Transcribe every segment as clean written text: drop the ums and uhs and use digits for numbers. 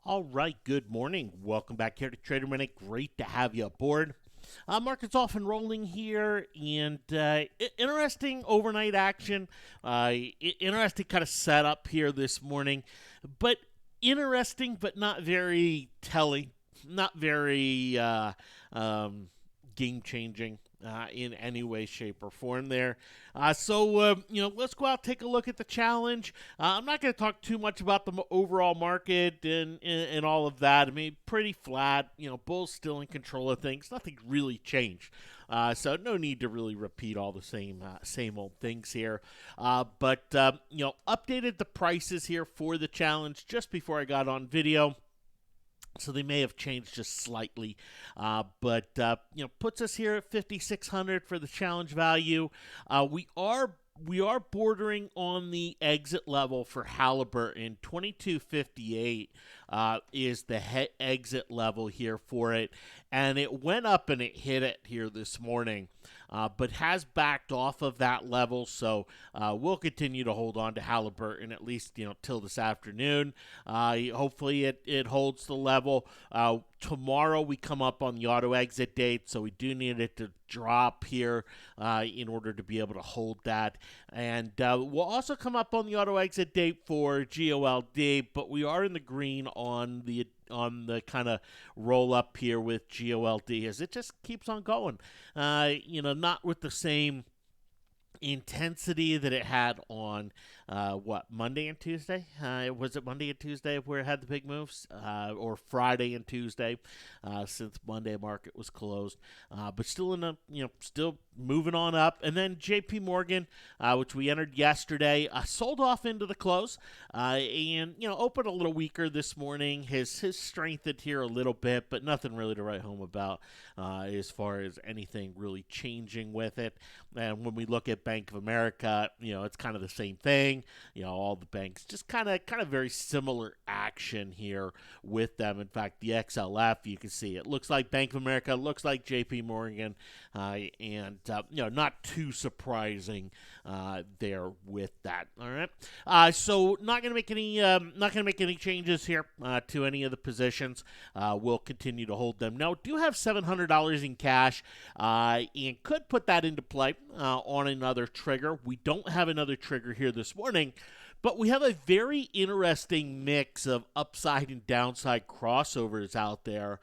All right, good morning. Welcome back here to Trader Minute. Great to have you aboard. Market's off and rolling here, and interesting overnight action. Interesting kind of setup here this morning, but interesting, but not very telling, not very game changing. In any way, shape, or form there. Let's go out, take a look at the challenge. I'm not going to talk too much about the overall market and all of that. I mean, pretty flat. Bulls still in control of things. Nothing really changed. So no need to really repeat all the same old things here. Updated the prices here for the challenge just before I got on video. So they may have changed just slightly, puts us here at 5,600 for the challenge value. We are bordering on the exit level for Halliburton. 2258 is the exit level here for it, and it went up and it hit it here this morning. But has backed off of that level, so we'll continue to hold on to Halliburton at least till this afternoon. Hopefully it holds the level. Tomorrow we come up on the auto exit date, so we do need it to drop here in order to be able to hold that. And we'll also come up on the auto exit date for GOLD, but we are in the green on the kind of roll up here with GOLD as it just keeps on going. Not with the same intensity that it had on Monday and Tuesday. Was it Monday and Tuesday where it had the big moves, or Friday and Tuesday, since Monday market was closed, but still still moving on up. And then JP Morgan, which we entered yesterday, sold off into the close, and opened a little weaker this morning. His strengthened here a little bit, but nothing really to write home about as far as anything really changing with it. And when we look at Bank of America, it's kind of the same thing. All the banks just kind of very similar action here with them. In fact, the XLF, you can see it looks like Bank of America, looks like JP Morgan, and not too surprising there with that. All right. So not going to make any changes here to any of the positions. We'll continue to hold them. Now, do have $700 in cash, and could put that into play on another trigger. We don't have another trigger here this morning, but we have a very interesting mix of upside and downside crossovers out there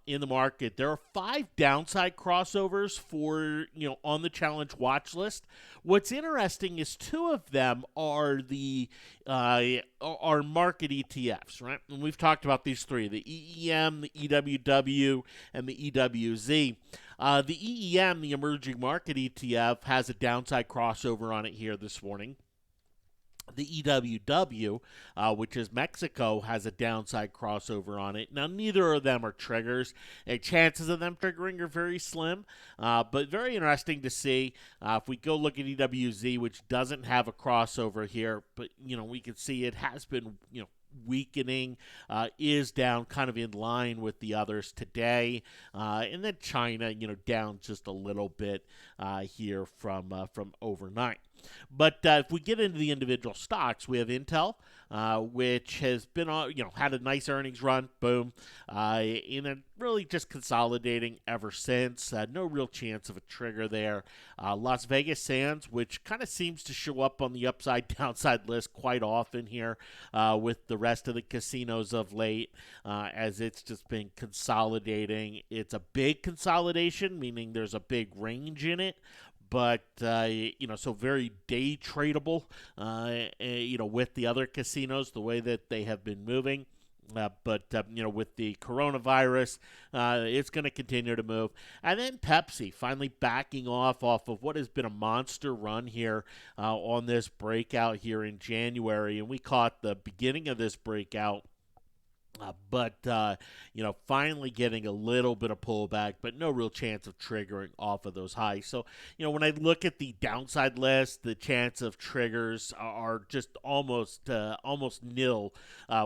in the market. There are 5 downside crossovers for on the challenge watch list. What's interesting is 2 of them are the are market ETFs, right? And we've talked about these 3: the EEM, the EWW, and the EWZ. The EEM, the emerging market ETF, has a downside crossover on it here this morning. The EWW, which is Mexico, has a downside crossover on it. Now, neither of them are triggers. And chances of them triggering are very slim, but very interesting to see. If we go look at EWZ, which doesn't have a crossover here, but, we can see it has been, weakening, is down kind of in line with the others today, and then China, down just a little bit here from overnight. But if we get into the individual stocks, we have Intel, which has been had a nice earnings run, boom, and then really just consolidating ever since. No real chance of a trigger there. Las Vegas Sands, which kind of seems to show up on the upside downside list quite often here with the rest of the casinos of late, as it's just been consolidating. It's a big consolidation, meaning there's a big range in it, but so very day tradable, with the other casinos, the way that they have been moving. With the coronavirus, it's going to continue to move. And then Pepsi finally backing off of what has been a monster run here on this breakout here in January. And we caught the beginning of this breakout. Finally getting a little bit of pullback, but no real chance of triggering off of those highs. So, when I look at the downside list, the chance of triggers are just almost nil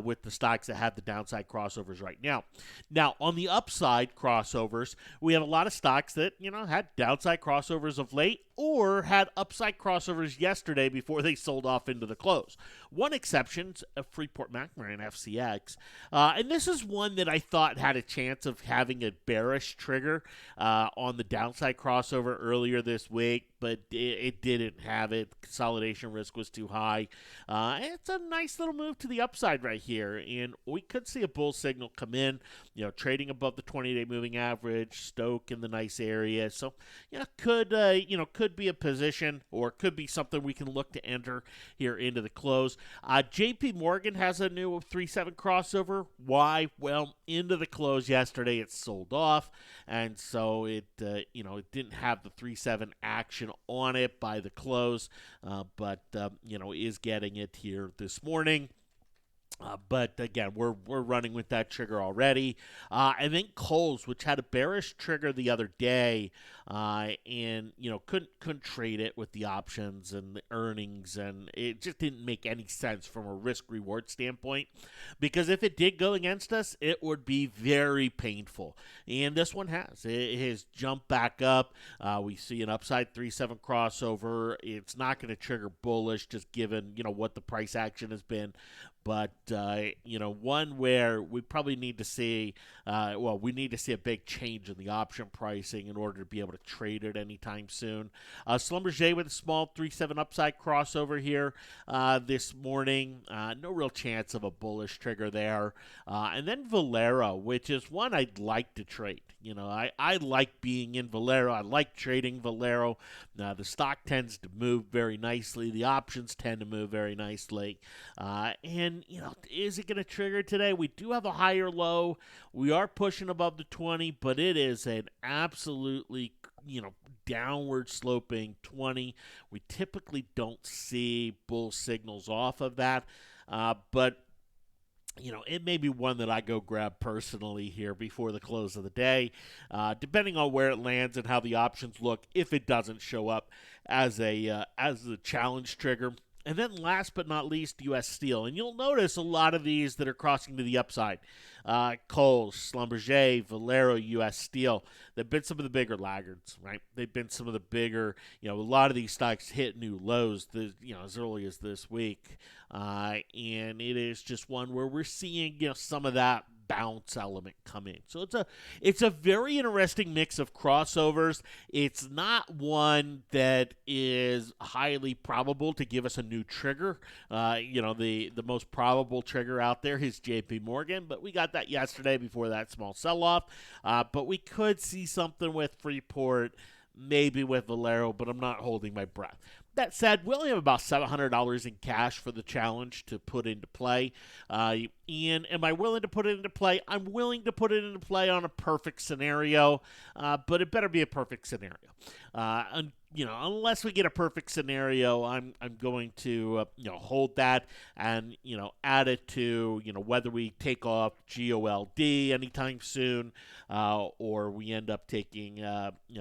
with the stocks that have the downside crossovers right now. Now, on the upside crossovers, we have a lot of stocks that, had downside crossovers of late or had upside crossovers yesterday before they sold off into the close. One exception, Freeport McMoRan, FCX. And this is one that I thought had a chance of having a bearish trigger on the downside crossover earlier this week, but it didn't have it. Consolidation risk was too high. It's a nice little move to the upside right here, and we could see a bull signal come in, trading above the 20-day moving average, Stoke in the nice area. So, could be a position or could be something we can look to enter here into the close. JP Morgan has a new 3-7 crossover. Why? Well, into the close yesterday, it sold off, and so it didn't have the 3-7 action on it by the close, but is getting it here this morning. But again, we're running with that trigger already. And then Kohl's, which had a bearish trigger the other day, and couldn't trade it with the options and the earnings, and it just didn't make any sense from a risk reward standpoint. Because if it did go against us, it would be very painful. And this one has. It has jumped back up. We see an upside 3-7 crossover. It's not going to trigger bullish, just given what the price action has been. But, one where we probably need to see, we need to see a big change in the option pricing in order to be able to trade it anytime soon. Schlumberger with a small 3-7 upside crossover here this morning. No real chance of a bullish trigger there. And then Valero, which is one I'd like to trade. I like being in Valero. I like trading Valero. The stock tends to move very nicely. The options tend to move very nicely. And is it going to trigger today? We do have a higher low. We are pushing above the 20, but it is an absolutely, downward sloping 20. We typically don't see bull signals off of that, but it may be one that I go grab personally here before the close of the day, depending on where it lands and how the options look. If it doesn't show up as a challenge trigger. And then last but not least, U.S. Steel. And you'll notice a lot of these that are crossing to the upside. Kohl's, Schlumberger, Valero, U.S. Steel. They've been some of the bigger laggards, right? They've been some of the bigger, a lot of these stocks hit new lows, as early as this week. And it is just one where we're seeing, some of that bounce element come in. So it's a very interesting mix of crossovers. It's not one that is highly probable to give us a new trigger. The most probable trigger out there is JP Morgan, but we got that yesterday before that small sell-off. But we could see something with Freeport, maybe with Valero, but I'm not holding my breath. That said, we only have about $700 in cash for the challenge to put into play. And am I willing to put it into play? I'm willing to put it into play on a perfect scenario, but it better be a perfect scenario. Unless we get a perfect scenario, I'm going to hold that and add it to whether we take off GOLD anytime soon, or we end up taking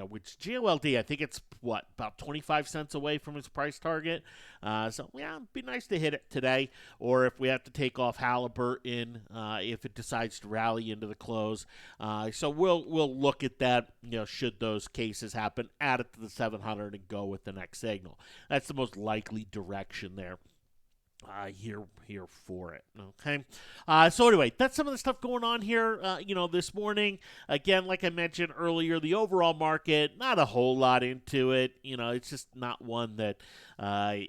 which GOLD, I think it's about 25 cents away from its price target. So it'd be nice to hit it today, or if we have to take off Halliburton if it decides to rally into the close. So we'll look at that. Should those cases happen, add it to the 700 and go with the next signal. That's the most likely direction there. Here for it. Okay. So anyway, that's some of the stuff going on here, this morning. Again, like I mentioned earlier, the overall market, not a whole lot into it. It's just not one that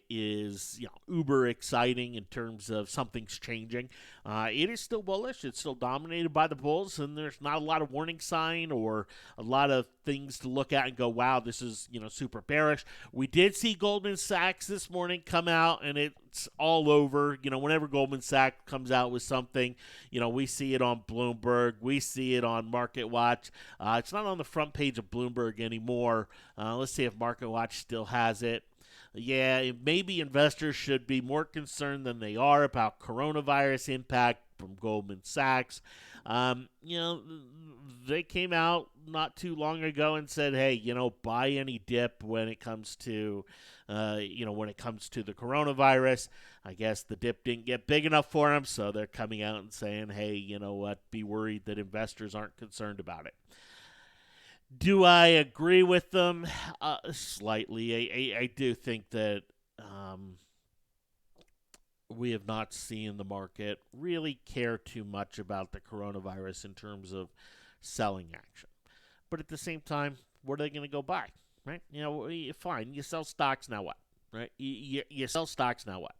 is, uber exciting in terms of something's changing. It is still bullish. It's still dominated by the bulls, and there's not a lot of warning sign or a lot of things to look at and go, wow, this is, super bearish. We did see Goldman Sachs this morning come out, and it's all over. Whenever Goldman Sachs comes out with something, we see it on Bloomberg. We see it on MarketWatch. It's not on the front page of Bloomberg anymore. Let's see if MarketWatch still has it. Yeah, maybe investors should be more concerned than they are about coronavirus impact from Goldman Sachs. They came out not too long ago and said, hey, buy any dip when it comes to, the coronavirus. I guess the dip didn't get big enough for them, so they're coming out and saying, hey, you know what, be worried that investors aren't concerned about it. Do I agree with them? Slightly. I do think that we have not seen the market really care too much about the coronavirus in terms of selling action. But at the same time, what are they going to go buy? Right? Fine. You sell stocks, now what? Right? You sell stocks, now what?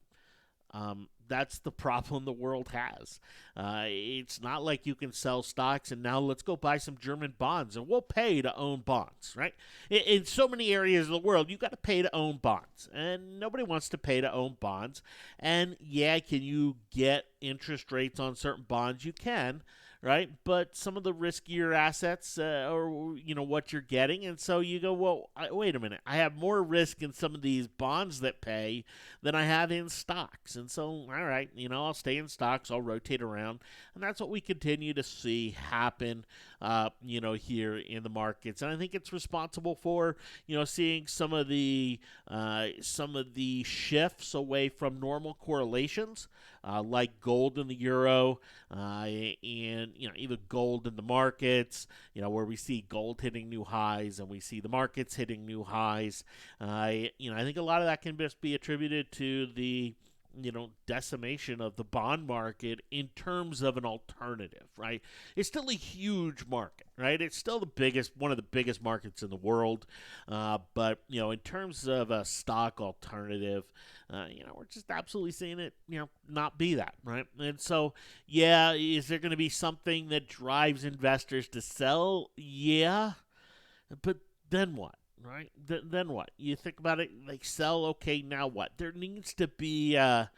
That's the problem the world has. It's not like you can sell stocks and now let's go buy some German bonds and we'll pay to own bonds, right? In so many areas of the world, you got to pay to own bonds, and nobody wants to pay to own bonds. And yeah, can you get interest rates on certain bonds? You can, right? But some of the riskier assets, or what you're getting, and so you go, well, wait a minute, I have more risk in some of these bonds that pay than I have in stocks, and so all right, I'll stay in stocks, I'll rotate around, and that's what we continue to see happen, here in the markets, and I think it's responsible for seeing some of the shifts away from normal correlations, like gold and the euro, and even gold in the markets, where we see gold hitting new highs and we see the markets hitting new highs. I think a lot of that can just be attributed to the decimation of the bond market in terms of an alternative, right? It's still a huge market, right? It's still one of the biggest markets in the world. But, in terms of a stock alternative, we're just absolutely seeing it, not be that, right? And so, yeah, is there going to be something that drives investors to sell? Yeah. But then what? Right? Then what? You think about it, like sell. Okay, now what? There needs to be, in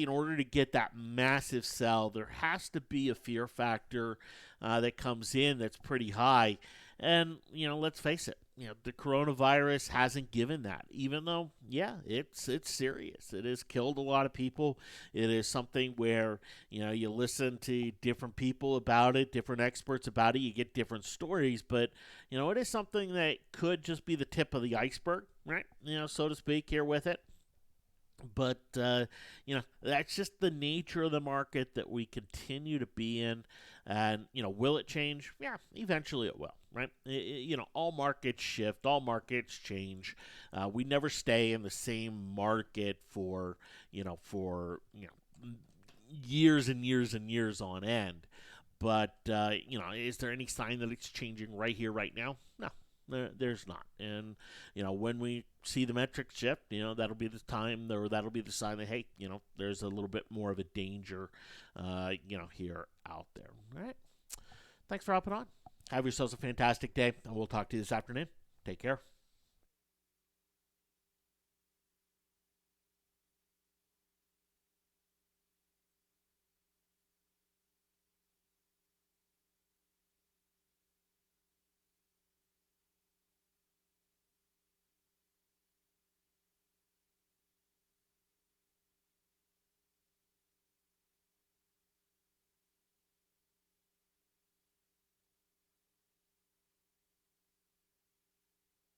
order to get that massive sell, there has to be a fear factor that comes in that's pretty high. And let's face it, the coronavirus hasn't given that. Even though, yeah, it's serious. It has killed a lot of people. It is something where you listen to different people about it, different experts about it. You get different stories, but it is something that could just be the tip of the iceberg, right? So to speak, here with it. But, that's just the nature of the market that we continue to be in. And, will it change? Yeah, eventually it will, right? All markets shift, all markets change. We never stay in the same market for years and years and years on end. But, is there any sign that it's changing right here, right now? No. There's not. And, when we see the metrics shift, that'll be the time, or that'll be the sign that, hey, there's a little bit more of a danger, here out there. All right. Thanks for hopping on. Have yourselves a fantastic day, and we'll talk to you this afternoon. Take care.